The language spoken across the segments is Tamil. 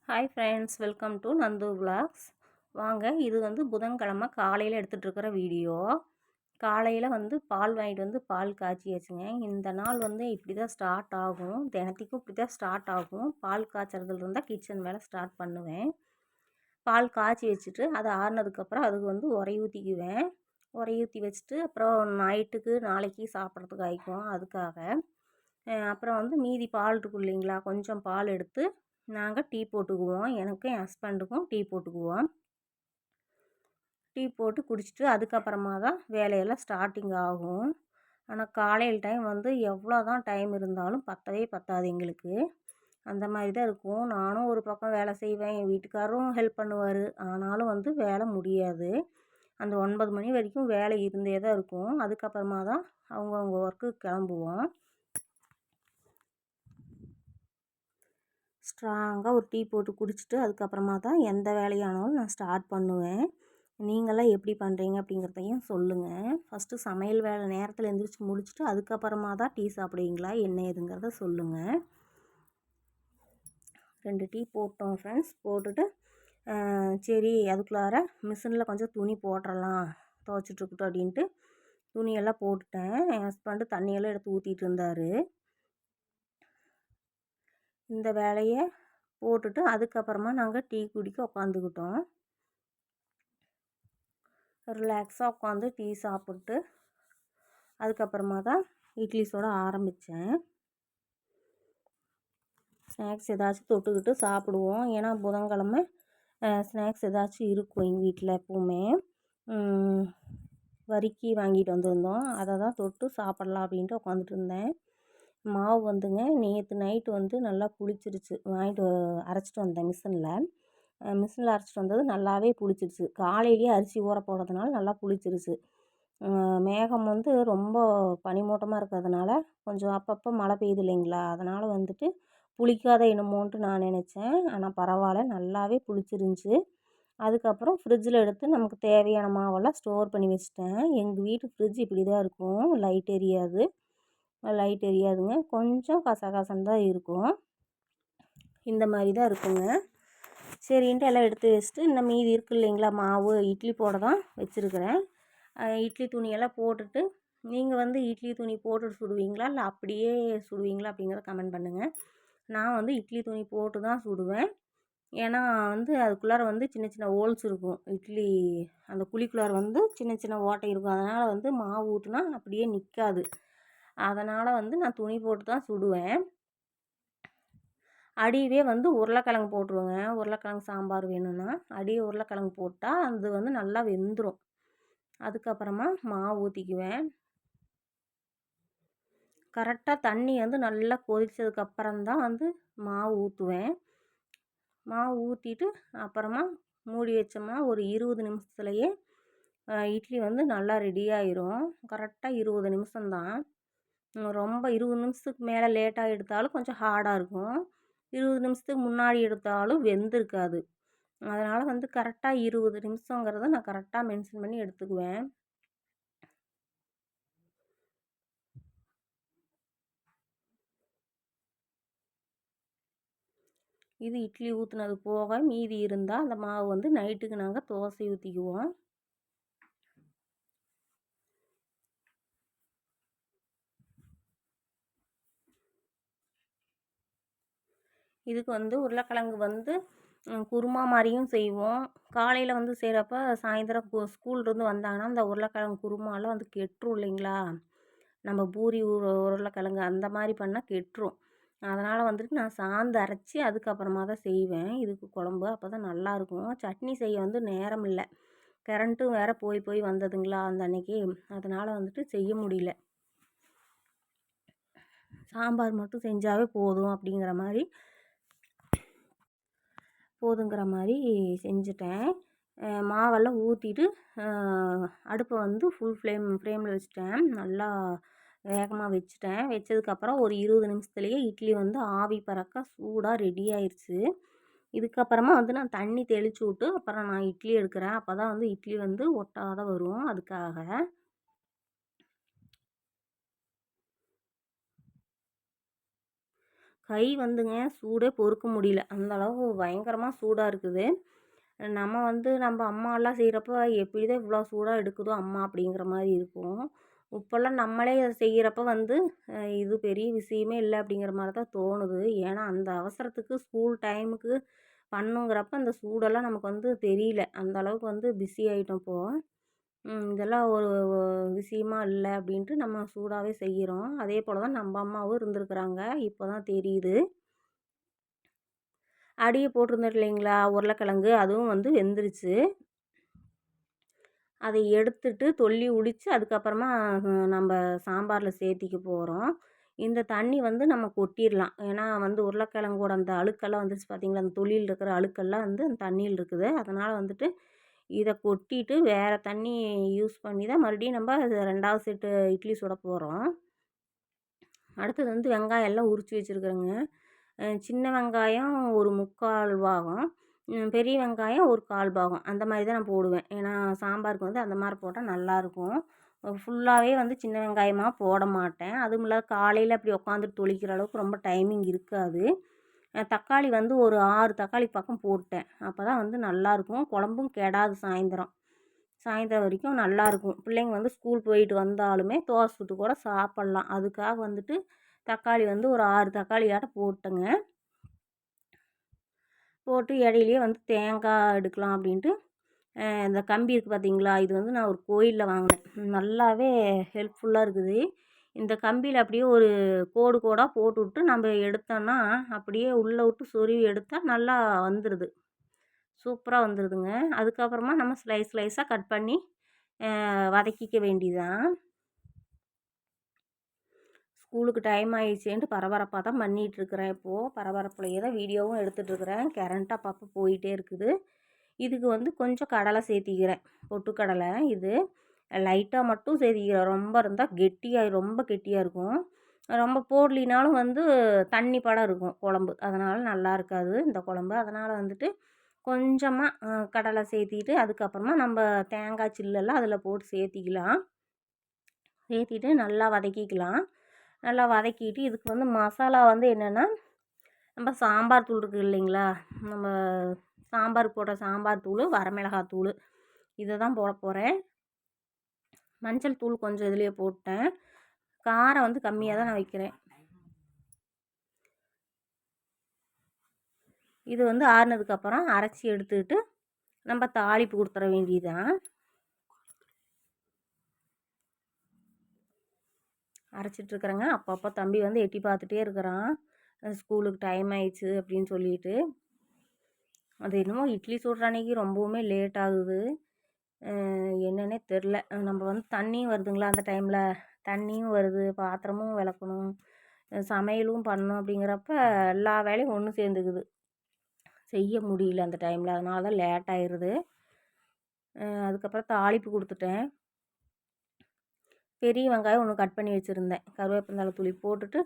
Hi friends, welcome to Nandu vlogs. வாங்க, இது வந்து புதன்கிழமை காலையில் எடுத்துகிட்டு இருக்கிற வீடியோ. காலையில் வந்து பால் வாங்கிட்டு வந்து பால் காய்ச்சியாச்சுங்க. இந்த நாள் வந்து இப்படி தான் ஸ்டார்ட் ஆகும், தினத்துக்கும் இப்படி தான் ஸ்டார்ட் ஆகும். பால் காய்ச்சறதுல இருந்தால் கிச்சன் வேலை ஸ்டார்ட் பண்ணுவேன். பால் காய்ச்சி வச்சுட்டு அது ஆறுனதுக்கப்புறம் அதுக்கு வந்து உரைய ஊற்றிக்குவேன். உரைய ஊற்றி வச்சுட்டு அப்புறம் நைட்டுக்கு நாளைக்கு சாப்பிட்றதுக்கு ஆயிக்கும். அதுக்காக அப்புறம் வந்து மீதி பால் இருக்கும் இல்லைங்களா, கொஞ்சம் பால் எடுத்து நாங்கள் டீ போட்டுக்குவோம். எனக்கும் என் ஹஸ்பண்டுக்கும் டீ போட்டுக்குவோம். டீ போட்டு குடிச்சிட்டு அதுக்கப்புறமா தான் வேலையெல்லாம் ஸ்டார்டிங் ஆகும். ஆனால் காலையில் டைம் வந்து எவ்வளோ தான் டைம் இருந்தாலும் பத்தவே பத்தாது எங்களுக்கு. அந்த மாதிரி தான் இருக்கும். நானும் ஒரு பக்கம் வேலை செய்வேன், என் வீட்டுக்காரரும் ஹெல்ப் பண்ணுவார். ஆனாலும் வந்து வேலை முடியாது. அந்த 9 மணி வரைக்கும் வேலை இருந்தே தான் இருக்கும். அதுக்கப்புறமா தான் அவங்கவுங்க ஒர்க்குக்கு கிளம்புவோம். ஸ்ட்ராங்காக ஒரு டீ போட்டு குடிச்சிட்டு அதுக்கப்புறமா தான் எந்த வேலையானாலும் நான் ஸ்டார்ட் பண்ணுவேன். நீங்களாம் எப்படி பண்ணுறீங்க அப்படிங்கிறதையும் சொல்லுங்கள். ஃபஸ்ட்டு சமையல் வேலை நேரத்தில் எழுந்திரிச்சி முடிச்சுட்டு அதுக்கப்புறமா தான் டீ சாப்பிடுவீங்களா என்ன ஏதுங்கிறத சொல்லுங்கள். 2 டீ போட்டோம் ஃப்ரெண்ட்ஸ். போட்டுட்டு சரி அதுக்குள்ளார மிஷினில் கொஞ்சம் துணி போட்டுடலாம், துவைச்சிட்ருக்கட்டும் அப்படின்ட்டு துணியெல்லாம் போட்டுட்டேன். என் ஹஸ்பண்டு தண்ணியெல்லாம் எடுத்து ஊற்றிட்டு இருந்தார். இந்த வேலையை போட்டுட்டு அதுக்கப்புறமா நாங்கள் டீ குடிக்க உட்காந்துக்கிட்டோம். ரிலாக்ஸாக உட்காந்து டீ சாப்பிட்டு அதுக்கப்புறமா தான் இட்லி சுட ஆரம்பித்தேன். ஸ்நாக்ஸ் ஏதாச்சும் தொட்டுக்கிட்டு சாப்பிடுவோம். ஏன்னா புதன்கிழமை ஸ்நாக்ஸ் ஏதாச்சும் இருக்கும் எங்கள் வீட்டில் எப்போவுமே. வரிக்கி வாங்கிட்டு வந்திருந்தோம், அதை தான் தொட்டு சாப்பிட்லாம் அப்படின்ட்டு உட்காந்துட்டு இருந்தேன். மாவு வந்துங்க நேற்று நைட்டு வந்து நல்லா புளிச்சிருச்சு. வாங்கிட்டு அரைச்சிட்டு வந்தேன் மிஷினில் அரைச்சிட்டு வந்தது நல்லாவே புளிச்சிருச்சு. காலையிலேயே அரிசி ஊற போடுறதுனால நல்லா புளிச்சிருச்சு. மேகம் வந்து ரொம்ப பனிமூட்டமாக இருக்கிறதுனால கொஞ்சம் அப்பப்போ மழை பெய்யுது இல்லைங்களா, அதனால் வந்துட்டு புளிக்காத என்னமோன்ட்டு நான் நினச்சேன். ஆனால் பரவாயில்ல, நல்லாவே புளிச்சிருந்துச்சு. அதுக்கப்புறம் ஃப்ரிட்ஜில் எடுத்து நமக்கு தேவையான மாவெல்லாம் ஸ்டோர் பண்ணி வச்சுட்டேன். எங்கள் வீட்டு ஃப்ரிட்ஜ் இப்படி தான் இருக்கும், லைட் எரியாதுங்க. கொஞ்சம் கசகசன்னு தான் இருக்கும். இந்த மாதிரி தான் இருக்குங்க. சரின்ட்டு எல்லாம் எடுத்து வச்சுட்டு இந்த மீதி இருக்குது இல்லைங்களா மாவு, இட்லி போட தான் வச்சுருக்கிறேன். இட்லி துணியெல்லாம் போட்டுட்டு, நீங்கள் வந்து இட்லி துணி போட்டுட்டு சுடுவீங்களா இல்லை அப்படியே சுடுவீங்களா அப்படிங்கிறத கமெண்ட் பண்ணுங்கள். நான் வந்து இட்லி துணி போட்டு தான் சுடுவேன். ஏன்னா வந்து அதுக்குள்ளார வந்து சின்ன சின்ன ஹோல்ஸ் இருக்கும். இட்லி அந்த குழிக்குள்ளார வந்து சின்ன சின்ன ஓட்டை இருக்கும். அதனால் வந்து மாவு ஊற்றினா அப்படியே நிற்காது. அதனால் வந்து நான் துணி போட்டு தான் சுடுவேன். அடியவே வந்து உருளைக்கிழங்கு போட்டுருவேங்க. உருளைக்கிழங்கு சாம்பார் வேணும்னா அடியே உருளைக்கிழங்கு போட்டால் அது வந்து நல்லா வெந்துடும். அதுக்கப்புறமா மாவு ஊற்றிக்குவேன். கரெக்டாக தண்ணி வந்து நல்லா கொதித்ததுக்கப்புறம் தான் வந்து மாவு ஊற்றுவேன். மாவு ஊற்றிட்டு அப்புறமா மூடி வச்சோம்னா ஒரு 20 நிமிஷத்துலையே இட்லி வந்து நல்லா ரெடி ஆயிரும். கரெக்டாக 20 நிமிஷம்தான். ரொம்ப 20 நிமிஷத்துக்கு மேலே லேட்டாக எடுத்தாலும் கொஞ்சம் ஹார்டாக இருக்கும். 20 நிமிஷத்துக்கு முன்னாடி எடுத்தாலும் வெந்திருக்காது. அதனால் வந்து கரெக்டாக 20 நிமிஷங்கிறத நான் கரெக்டாக மென்ஷன் பண்ணி எடுத்துக்குவேன். இது இட்லி ஊற்றுனது போக மீதி இருந்தால் அந்த மாவு வந்து நைட்டுக்கு நாங்கள் தோசை ஊற்றிக்குவோம். இதுக்கு வந்து உருளைக்கிழங்கு வந்து குருமா மாதிரியும் செய்வோம். காலையில் வந்து செய்கிறப்ப சாயந்தரம் ஸ்கூல்லேருந்து வந்தாங்கன்னா அந்த உருளைக்கிழங்கு குருமாலாம் வந்து கெட்டுரும் இல்லைங்களா, நம்ம பூரி உருளைக்கிழங்கு அந்த மாதிரி பண்ணால் கெட்டுரும். அதனால் வந்துட்டு நான் சாந்து அரைச்சி அதுக்கப்புறமா தான் செய்வேன் இதுக்கு குழம்பு. அப்போ தான் நல்லாயிருக்கும். சட்னி செய்ய வந்து நேரம் இல்லை, கரண்ட்டும் வேறு போய் போய் வந்ததுங்களா அந்த அன்னைக்கு, அதனால் வந்துட்டு செய்ய முடியல. சாம்பார் மட்டும் செஞ்சாவே போதுங்கிற மாதிரி செஞ்சுட்டேன். மாவெல்லாம் ஊற்றிட்டு அடுப்பை வந்து ஃபுல் ஃப்ளேமில் வச்சுட்டேன். நல்லா வேகமாக வச்சதுக்கப்புறம் ஒரு 20 நிமிஷத்துலேயே இட்லி வந்து ஆவி பறக்க சூடாக ரெடி ஆயிடுச்சு. இதுக்கப்புறமா வந்து நான் தண்ணி தெளித்து விட்டு அப்புறம் நான் இட்லி எடுக்கிறேன். அப்போ தான் வந்து இட்லி வந்து ஒட்டாத வரும். அதுக்காக கை வந்துங்க சூடே பொறுக்க முடியல. அந்த அளவு பயங்கரமாக சூடாக இருக்குது. நம்ம அம்மாலாம் செய்கிறப்ப எப்படி தான் இவ்வளோ சூடாக எடுக்குதோ அம்மா அப்படிங்கிற மாதிரி இருக்கும். இப்போல்லாம் நம்மளே அதை செய்கிறப்ப இது பெரிய விஷயமே இல்லை அப்படிங்கிற மாதிரி தான் தோணுது. ஏன்னா அந்த அவசரத்துக்கு ஸ்கூல் டைமுக்கு பண்ணுங்கிறப்ப அந்த சூடெல்லாம் நமக்கு தெரியல. அந்த அளவுக்கு பிஸி ஆகிட்டோம் இப்போது. இதெல்லாம் ஒரு விஷயமா இல்லை அப்படின்ட்டு நம்ம சூடாகவே செய்கிறோம். அதே போல் தான் நம்ம அம்மாவும் இருந்திருக்கிறாங்க. இப்போ தான் தெரியுது. அடியை போட்டிருந்தோம் இல்லைங்களா உருளைக்கிழங்கு, அதுவும் வெந்துருச்சு. அதை எடுத்துட்டு தொல்லி உரித்து அதுக்கப்புறமா நம்ம சாம்பாரில் சேர்த்திக்க போகிறோம். இந்த தண்ணி நம்ம கொட்டிடலாம். ஏன்னா உருளைக்கிழங்கோட அந்த அழுக்கெல்லாம் வந்துருச்சு பார்த்தீங்களா, அந்த தொலியில் இருக்கிற அழுக்கெல்லாம் அந்த தண்ணியில் இருக்குது. அதனால் இதை கொட்டிட்டு வேறு தண்ணி யூஸ் பண்ணி தான் மறுபடியும் நம்ம 2வது செட்டு இட்லி சுட போகிறோம். அடுத்தது வெங்காயம் எல்லாம் உரித்து வச்சுருக்குறேங்க. சின்ன வெங்காயம் ஒரு 3/4 பாகம், பெரிய வெங்காயம் ஒரு 1/4 பாகம் அந்த மாதிரி தான் நான் போடுவேன். ஏன்னா சாம்பாருக்கு அந்த மாதிரி போட்டால் நல்லாயிருக்கும். ஃபுல்லாகவே சின்ன வெங்காயமாக போட மாட்டேன். அதுவும் இல்லாத காலையில் அப்படி உட்காந்துட்டு தொளிக்கிற அளவுக்கு ரொம்ப டைமிங் இருக்காது. தக்காளி ஒரு 6 தக்காளி பக்கம் போட்டேன். அப்போ தான் நல்லாயிருக்கும். குழம்பும் கெடாது. சாயந்தரம் வரைக்கும் நல்லாயிருக்கும். பிள்ளைங்க ஸ்கூல் போயிட்டு வந்தாலுமே தோசை சுட்டு கூட சாப்பிட்லாம். அதுக்காக தக்காளி ஒரு 6 தக்காளியாட்டம் போட்டேங்க. போட்டு இடையிலேயே தேங்காய் எடுக்கலாம் அப்படின்ட்டு இந்த கம்பி இருக்குது பார்த்தீங்களா, இது நான் ஒரு கோயிலில் வாங்கினேன். நல்லாவே ஹெல்ப்ஃபுல்லாக இருக்குது. இந்த கம்பியில் அப்படியே ஒரு கோடு கோடாக போட்டுவிட்டு நம்ம எடுத்தோன்னா அப்படியே உள்ளே விட்டு சொருவி எடுத்தால் நல்லா வந்துடுது. சூப்பராக வந்துடுதுங்க. அதுக்கப்புறமா நம்ம ஸ்லைஸாக கட் பண்ணி வதக்கிக்க வேண்டியதான். ஸ்கூலுக்கு டைம் ஆகிடுச்சேன்ட்டு பரபரப்பாக தான் பண்ணிகிட்ருக்கிறேன். இப்போது பரபரப்புலையே தான் வீடியோவும் எடுத்துகிட்ருக்குறேன். கரண்ட் அப்பப்போ போயிட்டே இருக்குது. இதுக்கு கொஞ்சம் கடலை சேர்த்திக்கிறேன். பொட்டுக்கடலை இது லைட்டாக மட்டும் சேர்த்திக்கிறேன். ரொம்ப இருந்தால் ரொம்ப கெட்டியாக இருக்கும். ரொம்ப போடலினாலும் தண்ணி படம் இருக்கும் குழம்பு. அதனால் நல்லா இருக்காது இந்த குழம்பு. அதனால் கொஞ்சமாக கடலை சேர்த்திட்டு அதுக்கப்புறமா நம்ம தேங்காய் சில்லெல்லாம் அதில் போட்டு சேர்த்திக்கலாம். சேர்த்திட்டு நல்லா வதக்கிக்கலாம். நல்லா வதக்கிட்டு இதுக்கு மசாலா என்னென்னா, நம்ம சாம்பார் தூள் இருக்குது இல்லைங்களா, நம்ம சாம்பாருக்கு போடுற சாம்பார் தூள், வரமிளகாய் தூள் இதை தான் போட போகிறேன். மஞ்சள் தூள் கொஞ்சம் இதுலேயே போட்டேன். காரம் கம்மியாக தான் நான் வைக்கிறேன். இது ஆறுனதுக்கப்புறம் அரைச்சி எடுத்துக்கிட்டு நம்ம தாளிப்பு கொடுத்துட வேண்டியதுதான். அரைச்சிட்ருக்குறேங்க. அப்பப்போ தம்பி எட்டி பார்த்துட்டே இருக்கிறான். ஸ்கூலுக்கு டைம் ஆயிடுச்சு அப்படின்னு சொல்லிட்டு. அது என்னமோ இட்லி சுடுற அன்றைக்கி ரொம்பவுமே லேட் ஆகுது. என்னன்னே தெரில. நம்ம தண்ணியும் வருதுங்களா அந்த டைமில், தண்ணியும் வருது, பாத்திரமும் விளக்கணும், சமையலும் பண்ணணும். அப்படிங்கிறப்ப எல்லா வேலையும் ஒன்று சேர்ந்துக்குது. செய்ய முடியல அந்த டைமில். அதனால தான் லேட் ஆயிடுது. அதுக்கப்புறம் தாளிப்பு கொடுத்துட்டேன். பெரிய வெங்காயம் ஒன்று கட் பண்ணி வச்சுருந்தேன். கருவேப்பிலை துளி போட்டுட்டு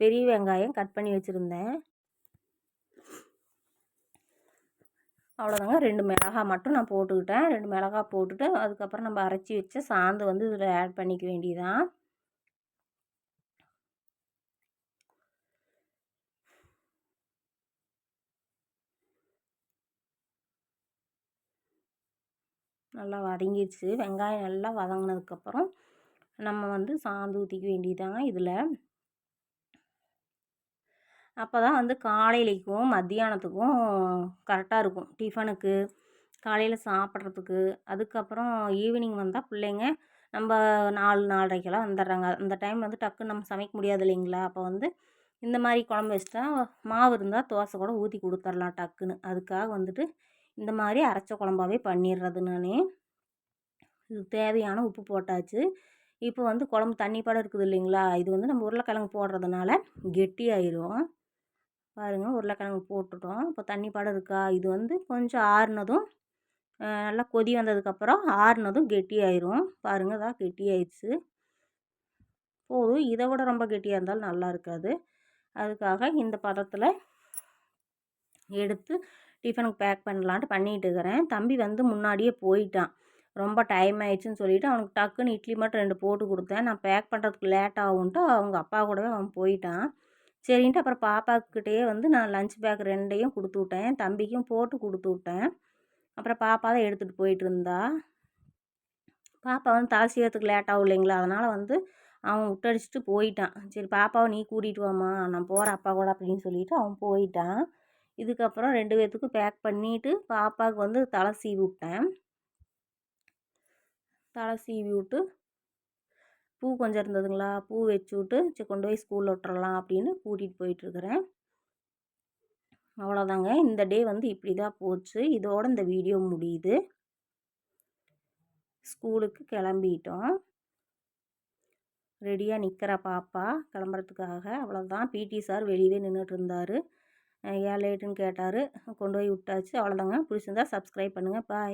பெரிய வெங்காயம் கட் பண்ணி வச்சுருந்தேன். அவ்வளோதாங்க. 2 மிளகாய் மட்டும் நான் போட்டுக்கிட்டேன். 2 மிளகாய் போட்டுட்டு அதுக்கப்புறம் நம்ம அரைச்சி வச்ச சாந்து இதில் ஆட் பண்ணிக்க வேண்டியதான். நல்லா வதங்கிடுச்சு. வெங்காயம் நல்லா வதங்கினதுக்கப்புறம் நம்ம சாந்து ஊற்றிக்க வேண்டியதாங்க இதில். அப்போ தான் காலையிலைக்கும் மத்தியானத்துக்கும் கரெக்டாக இருக்கும். டிஃபனுக்கு, காலையில் சாப்பிட்றதுக்கு. அதுக்கப்புறம் ஈவினிங் வந்தால் பிள்ளைங்க நம்ம 4, 4:30க்கெல்லாம் வந்துடுறாங்க. அந்த டைம் டக்குன்னு நம்ம சமைக்க முடியாது இல்லைங்களா. அப்போ இந்த மாதிரி குழம்பு வச்சுட்டா மாவு இருந்தால் தோசை கூட ஊற்றி கொடுத்துர்லாம் டக்குன்னு. அதுக்காக இந்த மாதிரி அரைச்ச குழம்பாவே பண்ணிடுறது நான். இது தேவையான உப்பு போட்டாச்சு. இப்போ குழம்பு தண்ணி படம் இருக்குது இல்லைங்களா, இது நம்ம உருளைக்கிழங்கு போடுறதுனால கெட்டியாயிரும். பாருங்கள், உருளைக்கிழங்கு போட்டுட்டோம். இப்போ தண்ணி படம் இருக்கா, இது கொஞ்சம் ஆறுனதும் நல்லா கொதி வந்ததுக்கப்புறம் ஆறுனதும் கெட்டியாயிரும். பாருங்கள், இதான் கெட்டியாயிடுச்சு. போதும். இதை விட ரொம்ப கெட்டியாக இருந்தாலும் நல்லா இருக்காது. அதுக்காக இந்த பதத்தில் எடுத்து டிஃபனுக்கு பேக் பண்ணலான்ட்டு பண்ணிகிட்டு இருக்கிறேன். தம்பி முன்னாடியே போயிட்டான். ரொம்ப டைம் ஆயிடுச்சுன்னு சொல்லிவிட்டு அவனுக்கு டக்குன்னு இட்லி மட்டும் 2 போட்டு கொடுத்தேன். நான் பேக் பண்ணுறதுக்கு லேட் ஆகும்ன்ட்டு அவங்க அப்பா கூடவே அவன் போயிட்டான். சரின்ட்டு அப்புறம் பாப்பாக்கிட்டேயே வந்து நான் லஞ்ச் பேக் 2யும் கொடுத்து விட்டேன். தம்பிக்கும் போட்டு கொடுத்து விட்டேன். அப்புறம் பாப்பா தான் எடுத்துகிட்டு போயிட்டு இருந்தா. பாப்பா வந்து தலை சீவறதுக்கு லேட் ஆகும் இல்லைங்களா, அதனால் வந்து அவன் விட்டடிச்சிட்டு போயிட்டான். சரி பாப்பாவை நீ கூட்டிகிட்டு வாம்மா, நான் போகிறேன் அப்பா கூட அப்படின்னு சொல்லிட்டு அவன் போயிட்டான். இதுக்கப்புறம் 2 பேர்த்துக்கும் பேக் பண்ணிவிட்டு பாப்பாவுக்கு வந்து தலை சீவி விட்டேன். தலை சீவி விட்டு பூ கொஞ்சம் இருந்ததுங்களா, பூ வச்சு விட்டு சரி கொண்டு போய் ஸ்கூலில் விட்டுறலாம் அப்படின்னு கூட்டிகிட்டு போயிட்டுருக்குறேன். அவ்வளோதாங்க. இந்த டே வந்து இப்படி தான் போச்சு. இதோட இந்த வீடியோ முடியுது. ஸ்கூலுக்கு கிளம்பிட்டோம். ரெடியாக நிற்கிறா பாப்பா கிளம்புறதுக்காக. அவ்வளோதான். பிடி சார் வெளியவே நின்றுட்டு இருந்தார். ஏன் லேட்டுன்னு கேட்டார். கொண்டு போய் விட்டாச்சு. அவ்வளோதாங்க. பிடிச்சிருந்தா சப்ஸ்கிரைப் பண்ணுங்கள். பாய்.